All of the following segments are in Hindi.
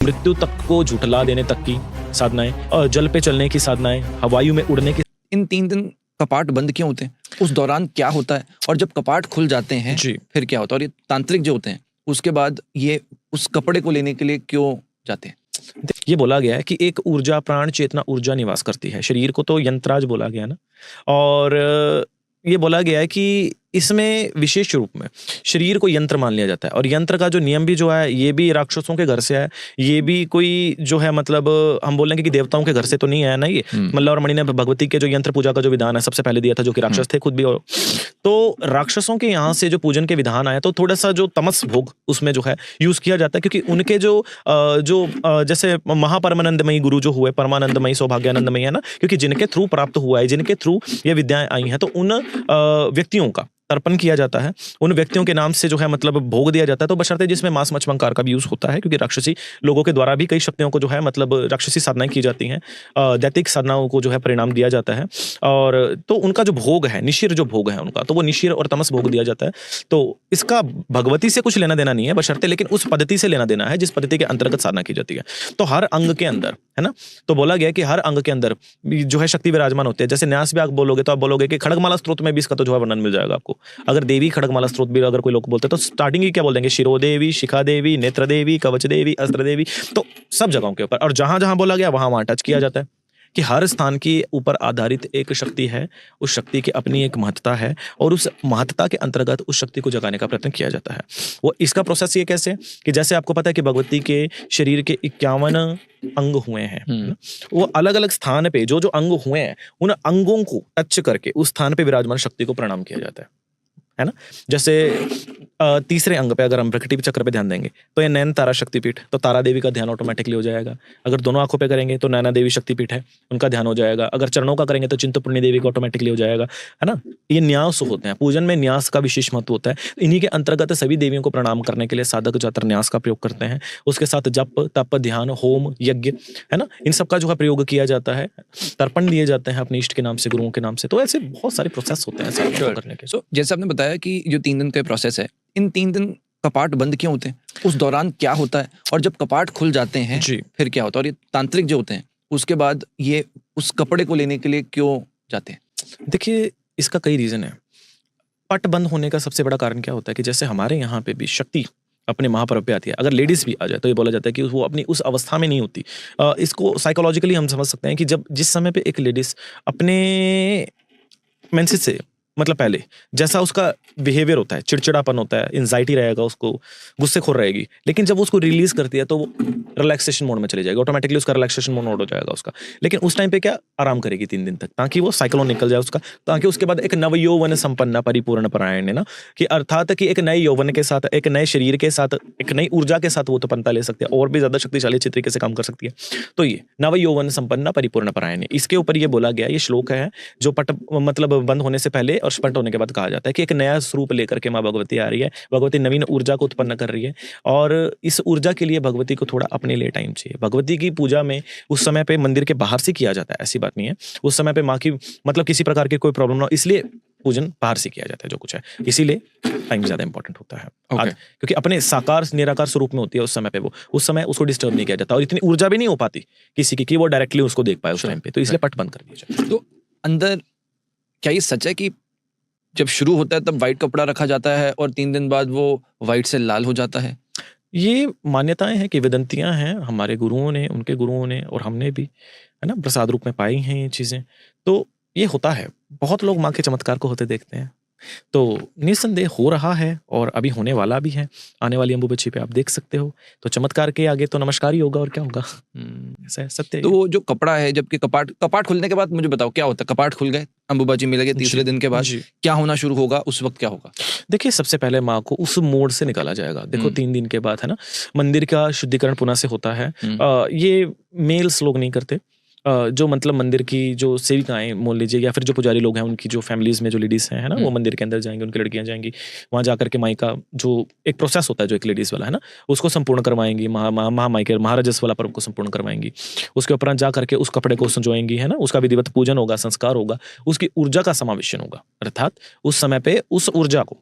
मृत्यु तक को झुठला देने तक की साधनाएं, और जल पे चलने की साधनाएं, हवायु में उड़ने की। इन 3 दिन कपाट बंद क्यों होते हैं? उस दौरान क्या होता है? और जब कपाट खुल जाते हैं जी। फिर क्या होता है? और ये तांत्रिक जो होते हैं उसके बाद ये उस कपड़े को लेने के लिए क्यों जाते हैं? ये बोला गया है कि एक ऊर्जा, प्राण चेतना ऊर्जा निवास करती है। शरीर को तो यंत्राज बोला गया ना, और ये बोला गया है कि इसमें विशेष रूप में शरीर को यंत्र मान लिया जाता है, और यंत्र का जो नियम भी जो है ये भी राक्षसों के घर से है। ये भी कोई जो है मतलब हम बोलेंगे कि देवताओं के घर से तो नहीं है ना ये। मल्ल और मणि ने भगवती के जो यंत्र पूजा का जो विधान है सबसे पहले दिया था, जो कि राक्षस थे खुद भी। और तो राक्षसों के यहाँ से जो पूजन के विधान आया, तो थोड़ा सा जो तमस भोग उसमें जो है यूज किया जाता है, क्योंकि उनके जैसे महापरमानंदमयी गुरु जो हुए, परमानंदमयी सौभाग्यानंदमयी है ना, क्योंकि जिनके थ्रू प्राप्त हुआ है, जिनके थ्रू ये विद्याएं आई हैं, तो उन व्यक्तियों का तर्पण किया जाता है, उन व्यक्तियों के नाम से जो है मतलब भोग दिया जाता है। तो बशर्ते जिसमें मांस मछमंकार का भी यूज होता है, क्योंकि राक्षसी लोगों के द्वारा भी कई शक्तियों को जो है मतलब राक्षसी साधनाएं की जाती हैं, दैतिक साधनाओं को जो है परिणाम दिया जाता है। और तो उनका जो भोग है, निशिर जो भोग है उनका, तो वो निशिर और तमस भोग दिया जाता है। तो इसका भगवती से कुछ लेना देना नहीं है बशर्ते, लेकिन उस पद्धति से लेना देना है जिस पद्धति के अंतर्गत साधना की जाती है। तो हर अंग के अंदर है ना, तो बोला गया कि हर अंग के अंदर जो है शक्ति विराजमान होती है। जैसे न्यास भी आप बोलोगे तो आप बोलोगे कि खड़गमाला स्त्रोत में भी इसका तो जो है वर्णन मिल जाएगा आपको। अगर देवी खड़गमाला स्त्रोत भी अगर कोई लोग बोलते हैं तो स्टार्टिंग ही क्या बोल देंगे, शिरो देवी, शिखा देवी, नेत्र देवी, कवच देवी, अस्त्र देवी। तो सब जगहों के ऊपर, और जहां जहां बोला गया वहां वहां टच किया जाता है कि हर स्थान के ऊपर आधारित एक शक्ति है, उस शक्ति की अपनी एक महत्ता है, और उस महत्ता के अंतर्गत उस शक्ति को जगाने का प्रयत्न किया जाता है। वो इसका प्रोसेस ये कैसे कि जैसे आपको पता है कि भगवती के शरीर के 51 अंग हुए हैं, वो अलग अलग स्थान पे जो जो अंग हुए हैं, उन अंगों को टच करके उस स्थान पे विराजमान शक्ति को प्रणाम किया जाता है ना। जैसे तीसरे अंग पे अगर हम प्रकृति चक्र पे ध्यान देंगे तो ये नैन तारा शक्तिपीठ, तो तारा देवी का ध्यान ऑटोमेटिकली हो जाएगा। अगर दोनों आंखों पे करेंगे तो नैना देवी शक्तिपीठ है, उनका ध्यान हो जाएगा। अगर चरणों का करेंगे तो चिंतपूर्णी देवी का ऑटोमेटिकली हो जाएगा, है ना। ये न्यास होते हैं, पूजन में न्यास का विशेष महत्व होता है। इन्हीं के अंतर्गत सभी देवियों को प्रणाम करने के लिए साधक ज्यादातर न्यास का प्रयोग करते हैं। उसके साथ जप, तप, ध्यान, होम, यज्ञ, है ना, इन सब का जो है प्रयोग किया जाता है। तर्पण दिए जाते हैं अपने इष्ट के नाम से, गुरुओं के नाम से। तो ऐसे बहुत सारे प्रोसेस होते हैं साधना करने के। सो जैसे आपने बताया कि जो 3 दिन का प्रोसेस है, इन 3 दिन कपाट बंद क्यों होते हैं? उस दौरान क्या होता है? और जब कपाट खुल जाते हैं फिर क्या होता है? और ये तांत्रिक जो होते हैं उसके बाद ये उस कपड़े को लेने के लिए क्यों जाते हैं? देखिए, इसका कई रीजन है। पट बंद होने का सबसे बड़ा कारण क्या होता है कि जैसे हमारे यहाँ पे भी शक्ति अपने महापर्व पे आती है, अगर लेडीज भी आ जाए तो ये बोला जाता है कि वो अपनी उस अवस्था में नहीं होती। इसको साइकोलॉजिकली हम समझ सकते हैं कि जब जिस समय पे एक लेडीज अपने मेंसेस से मतलब पहले जैसा उसका बिहेवियर होता है, चिड़चिड़ापन होता है, एंजाइटी रहेगा, उसको गुस्सेखोर रहेगी, लेकिन जब वो उसको रिलीज करती है तो वो रिलैक्सेशन मोड में चली जाएगी, ऑटोमेटिकली उसका रिलैक्सेशन मोड हो जाएगा उसका। लेकिन उस टाइम पे क्या आराम करेगी 3 दिन तक, ताकि वो साइक्लोन निकल जाए उसका, ताकि उसके बाद एक नव यौवन संपन्न परिपूर्ण परायण है ना, कि अर्थात कि एक नए यौवन के साथ, एक नए शरीर के साथ, एक नई ऊर्जा के साथ वो तो पंता ले सकती है, और भी ज्यादा शक्तिशाली अच्छी तरीके से काम कर सकती है। तो ये नव यौवन संपन्न परिपूर्ण परायण, इसके ऊपर ये बोला गया, ये श्लोक है जो पट मतलब बंद होने से पहले और स्पष्ट होने के बाद कहा जाता है कि एक नया स्वरूप लेकर के माँ भगवती आ रही है, भगवती नवीन ऊर्जा को उत्पन्न कर रही है, और इस ऊर्जा के लिए भगवती को थोड़ा अपने लिए टाइम चाहिए। भगवती की पूजा में उस समय पे मंदिर के बाहर से किया जाता है, ऐसी बात नहीं है। उस समय पे माँ की मतलब किसी प्रकार की कोई प्रॉब्लम ना हो, इसलिए पूजन बाहर से किया जाता है जो कुछ है, इसीलिए टाइम ज्यादा इंपॉर्टेंट होता है। क्योंकि अपने साकार निराकार स्वरूप में होती है उस समय पे, वो उस समय उसको डिस्टर्ब नहीं किया जाता, और इतनी ऊर्जा भी नहीं हो पाती किसी की कि वो डायरेक्टली उसको देख पाए उस टाइम पे, तो इसलिए पट बंद कर दिया जाता है। तो अंदर क्या ये सच है कि जब शुरू होता है तब वाइट कपड़ा रखा जाता है और 3 दिन बाद वो वाइट से लाल हो जाता है? ये मान्यताएं हैं, कि विदंतियां हैं, हमारे गुरुओं ने, उनके गुरुओं ने और हमने भी, है ना, प्रसाद रूप में पाई हैं ये चीजें। तो ये होता है, बहुत लोग माँ के चमत्कार को होते देखते हैं, तो निस्संदेह हो रहा है और अभी होने वाला भी है। आने वाली अंबुबच्ची पे आप देख सकते हो, तो चमत्कार के आगे तो नमस्कार ही होगा, और क्या होगा। ऐसा है, सत्य है। तो वो जो कपड़ा है, जबकि कपाट खुलने के बाद मुझे बताओ क्या होता है? कपाट खुल गए, अंबुबाची मिल गए, तीसरे दिन के बाद क्या होना शुरू होगा? उस वक्त क्या होगा? देखिए, सबसे पहले माँ को उस मोड से निकाला जाएगा। देखो 3 दिन के बाद, है ना, मंदिर का शुद्धिकरण पुनः से होता है। ये मेल्स लोग नहीं करते, जो मतलब मंदिर की जो सेविकाएं मोल लीजिए, या फिर जो पुजारी लोग हैं, उनकी जो फैमिलीज में जो लेडीज हैं, है ना, वो मंदिर के अंदर जाएंगे, उनकी लड़कियां जाएंगी, वहां जाकर के माई का जो एक प्रोसेस होता है, जो एक लेडीज वाला है ना, उसको संपूर्ण करवाएंगी, महामाई के महाराजस्व वाला पर्व को संपूर्ण करवाएंगी। उसके उपरांत जा करके उस कपड़े को संजोएंगी, है ना, उसका विधिवत पूजन होगा, संस्कार होगा, उसकी ऊर्जा का समावेशन होगा, अर्थात उस समय पे उस ऊर्जा को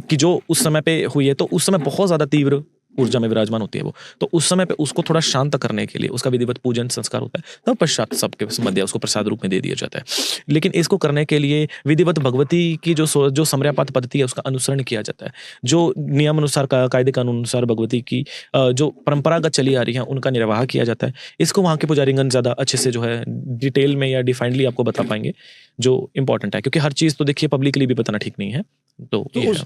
कि जो उस समय पे हुई है, तो उस समय बहुत ज्यादा तीव्र ऊर्जा में विराजमान होती है वो, तो उस समय पे उसको थोड़ा शांत करने के लिए उसका विधिवत पूजन संस्कार होता है, तब पश्चात सबके मध्य उसको प्रसाद रूप में दे दिया जाता है। लेकिन इसको करने के लिए विधिवत भगवती की जो समर्यापात पद्धति है उसका अनुसरण किया जाता है, जो नियम अनुसार कायदे कानून अनुसार भगवती की जो परंपरागत चली आ रही है उनका निर्वाह किया जाता है। इसको वहाँ के पुजारीगण ज़्यादा अच्छे से जो है डिटेल में या डिफाइंडली आपको बता पाएंगे, जो इंपॉर्टेंट है, क्योंकि हर चीज़ तो देखिए पब्लिकली भी बताना ठीक नहीं है। तो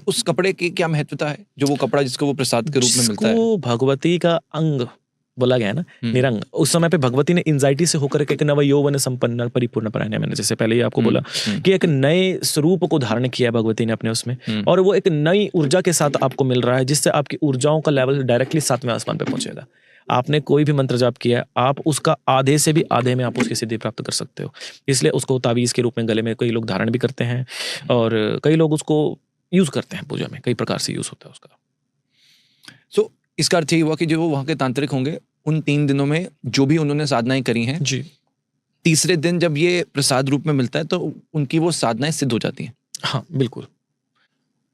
उस कपड़े की क्या महत्वता है, जो वो कपड़ा जिसको वो प्रसाद के रूप में मिलता है? जिसको भगवती का अंग बोला गया है ना, निरंग, उस समय पे भगवती ने एंजाइटी से होकर के एक नव यौवन संपन्न परिपूर्ण परायण, मैंने जैसे पहले ही आपको बोला कि एक नए स्वरूप को धारण किया है भगवती ने अपने उसमें, और वो एक नई ऊर्जा के साथ आपको मिल रहा है, जिससे आपकी ऊर्जाओं का लेवल डायरेक्टली 7वें आसमान पे पहुंचेगा। आपने कोई भी मंत्र जाप किया है, आप उसका आधे से भी आधे में आप उसकी सिद्धि प्राप्त कर सकते हो। इसलिए उसको तावीज़ के रूप में गले में कई लोग धारण भी करते हैं, और कई लोग उसको यूज करते हैं पूजा में, कई प्रकार से यूज होता है उसका। सो इसका अर्थ ये हुआ कि जो वहाँ के तांत्रिक होंगे, उन 3 दिनों में जो भी उन्होंने साधनाएं करी हैं जी, तीसरे दिन जब ये प्रसाद रूप में मिलता है तो उनकी वो साधनाएं सिद्ध हो जाती हैं। हाँ बिल्कुल।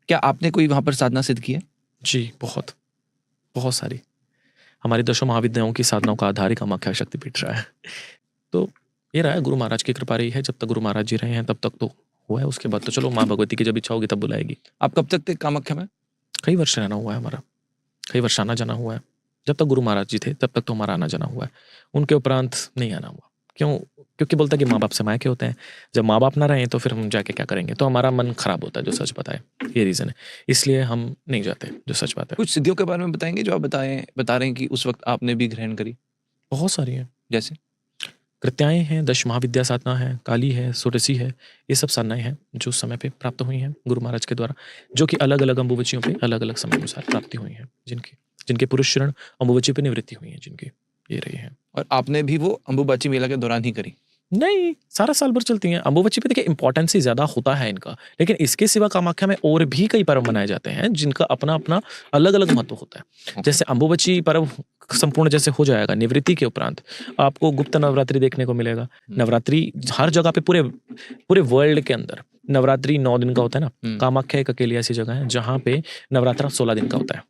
क्या आपने कोई वहाँ पर साधना सिद्ध की है? जी, बहुत बहुत सारी। हमारी दशों महाविद्याओं की साधनाओं का आधार ही कामाख्या शक्तिपीठ रहा है। तो ये रहा है, गुरु महाराज की कृपा रही है, जब तक गुरु महाराज जी रहे हैं तब तक तो हुआ है। उसके बाद तो चलो माँ भगवती की जब इच्छा होगी तब बुलाएगी। आप कब तक थे कामाख्या में? कई वर्ष रहना हुआ है हमारा, कई वर्ष आना जाना हुआ है। जब तक गुरु महाराज जी थे तब तक तो हमारा आना जाना हुआ है, उनके उपरांत नहीं आना हुआ। क्यों? क्योंकि बोलता है कि माँ बाप से मायके होते हैं, जब माँ बाप ना रहे तो फिर हम जाके क्या करेंगे, तो हमारा मन खराब होता है, जो सच बताए, ये रीज़न है, इसलिए हम नहीं जाते, जो सच बात है। कुछ सिद्धियों के बारे में बताएंगे जो आप बता रहे हैं कि उस वक्त आपने भी ग्रहण करी? बहुत सारी हैं, जैसे कृत्याएँ हैं, 10 महाविद्या साधना है, काली है, षोडशी है, ये सब साधनाएँ हैं जो उस समय पे प्राप्त हुई हैं गुरु महाराज के द्वारा, जो कि अलग अलग अम्बुबचियों पे अलग अलग समय अनुसार प्राप्ति हुई हैं, जिनके पुरुष शरण अम्बुबची पे निवृत्ति हुई है, जिनकी ये रही है। और आपने भी वो अम्बुबाची मेला के दौरान ही करी? नहीं, सारा साल भर चलती हैं। अम्बुबची पे देखिए इम्पोर्टेंस ही ज़्यादा होता है इनका, लेकिन इसके सिवा कामाख्या में और भी कई पर्व मनाए जाते हैं जिनका अपना अपना अलग अलग महत्व होता है। जैसे अम्बुबची पर्व संपूर्ण जैसे हो जाएगा, निवृत्ति के उपरांत आपको गुप्त नवरात्रि देखने को मिलेगा। नवरात्रि हर जगह पे पूरे वर्ल्ड के अंदर नवरात्रि 9 दिन का होता है ना, कामाख्या एक अकेली ऐसी जगह है जहाँ पे नवरात्रा 16 दिन का होता है।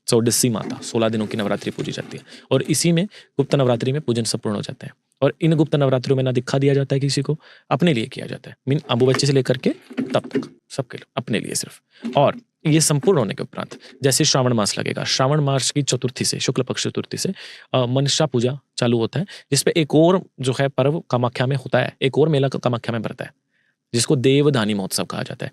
षोडशी माता 16 दिनों की नवरात्रि पूजी जाती है, और इसी में गुप्त नवरात्रि में पूजन संपूर्ण हो जाते हैं। और इन गुप्त नवरात्रियों में ना दिखा दिया जाता है किसी को, अपने लिए किया जाता है, मीन अम्बुबच्ची से लेकर के तब तक सबके लिए अपने लिए सिर्फ। और ये संपूर्ण होने के उपरांत जैसे श्रावण मास लगेगा, श्रावण मास की चतुर्थी से, शुक्ल पक्ष चतुर्थी से मनसा पूजा चालू होता है, जिसपे एक और जो है पर्व कामाख्या में होता है, एक और मेला कामाख्या में बढ़ता है, जिसको देवदानी महोत्सव कहा जाता है।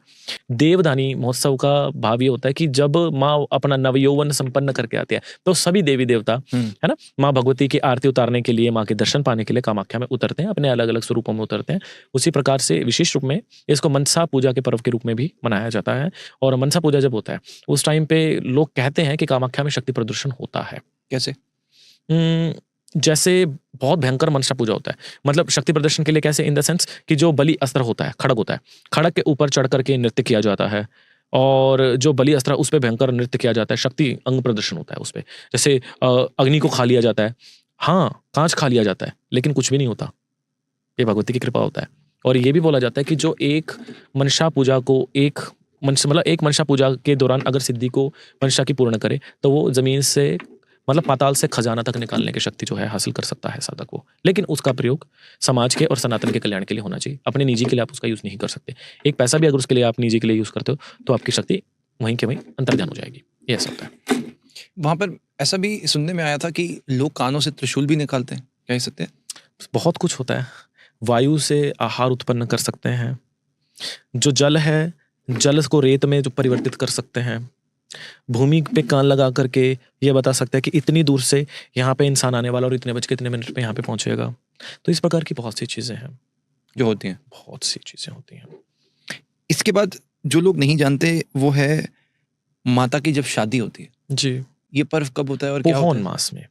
देवदानी महोत्सव का भाव ये होता है कि जब माँ अपना नवयौवन संपन्न करके आती है तो सभी देवी देवता है ना, माँ भगवती की आरती उतारने के लिए, माँ के दर्शन पाने के लिए कामाख्या में उतरते हैं, अपने अलग अलग स्वरूपों में उतरते हैं। उसी प्रकार से विशेष रूप में इसको मनसा पूजा के पर्व के रूप में भी मनाया जाता है। और मनसा पूजा जब होता है उस टाइम पे लोग कहते हैं कि कामाख्या में शक्ति प्रदर्शन होता है। कैसे? जैसे बहुत भयंकर मनसा पूजा होता है, मतलब शक्ति प्रदर्शन के लिए कैसे, इन द सेंस कि जो बलि अस्त्र होता है, खड़ग होता है, खड़ग के ऊपर चढ़ करके नृत्य किया जाता है, और जो बलि अस्त्र उस पर भयंकर नृत्य किया जाता है, शक्ति अंग प्रदर्शन होता है उस पर। जैसे अग्नि को खा लिया जाता है, हाँ कांच खा लिया जाता है, लेकिन कुछ भी नहीं होता, ये भगवती की कृपा होता है। और ये भी बोला जाता है कि जो एक मनसा पूजा को एक मनसा पूजा के दौरान अगर सिद्धि को मनसा की पूर्ण करे तो वो जमीन से मतलब पाताल से खजाना तक निकालने की शक्ति जो है हासिल कर सकता है साधक को। लेकिन उसका प्रयोग समाज के और सनातन के कल्याण के लिए होना चाहिए, अपने निजी के लिए आप उसका यूज नहीं कर सकते। एक पैसा भी अगर उसके लिए आप निजी के लिए यूज करते हो तो आपकी शक्ति वहीं के वहीं अंतर्ध्यान हो जाएगी, ये ऐसा होता है। वहाँ पर ऐसा भी सुनने में आया था कि लोग कानों से त्रिशूल भी निकालते हैं, कह सकते हैं? बहुत कुछ होता है, वायु से आहार उत्पन्न कर सकते हैं, जो जल है जल को रेत में जो परिवर्तित कर सकते हैं, भूमि पे कान लगा करके ये बता सकते हैं कि इतनी दूर से यहाँ पे इंसान आने वाला और इतने बज के इतने मिनट पे यहाँ पे पहुंचेगा। तो इस प्रकार की बहुत सी चीजें हैं जो होती हैं, बहुत सी चीजें होती हैं। इसके बाद जो लोग नहीं जानते वो है माता की जब शादी होती है जी, ये पर्व कब होता है और क्या होता है?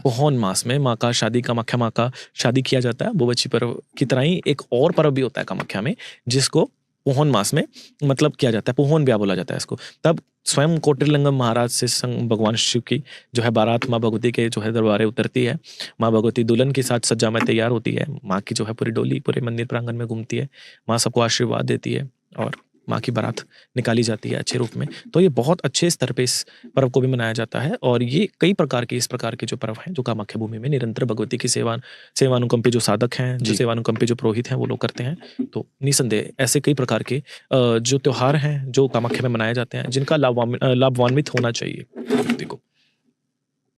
पोहन मास में माँ का शादी, कामाख्या माँ का शादी किया जाता है। अम्बुबच्ची पर्व की तरह ही एक और पर्व भी होता है कामाख्या में, जिसको पोहन मास में मतलब किया जाता है, पोहन ब्याह बोला जाता है इसको। तब स्वयं कोटिलिंगम महाराज से संग भगवान शिव की जो है बारात माँ भगवती के जो है दरबारे उतरती है। माँ भगवती दुल्हन के साथ सज्जा में तैयार होती है, माँ की जो है पूरी डोली पूरे मंदिर प्रांगण में घूमती है, माँ सबको आशीर्वाद देती है और माँ की बारात निकाली जाती है अच्छे रूप में। तो ये बहुत अच्छे स्तर पे इस पर्व को भी मनाया जाता है और ये कई प्रकार के इस प्रकार के जो पर्व हैं जो कामाख्या भूमि में निरंतर भगवती की सेवानुकंपी जो साधक हैं, जो सेवानुकंपी जो पुरोहित हैं वो लोग करते हैं। तो निसंदेह ऐसे कई प्रकार के जो त्योहार हैं जो कामाख्या में मनाए जाते हैं जिनका लाभान्वित होना चाहिए व्यक्ति को।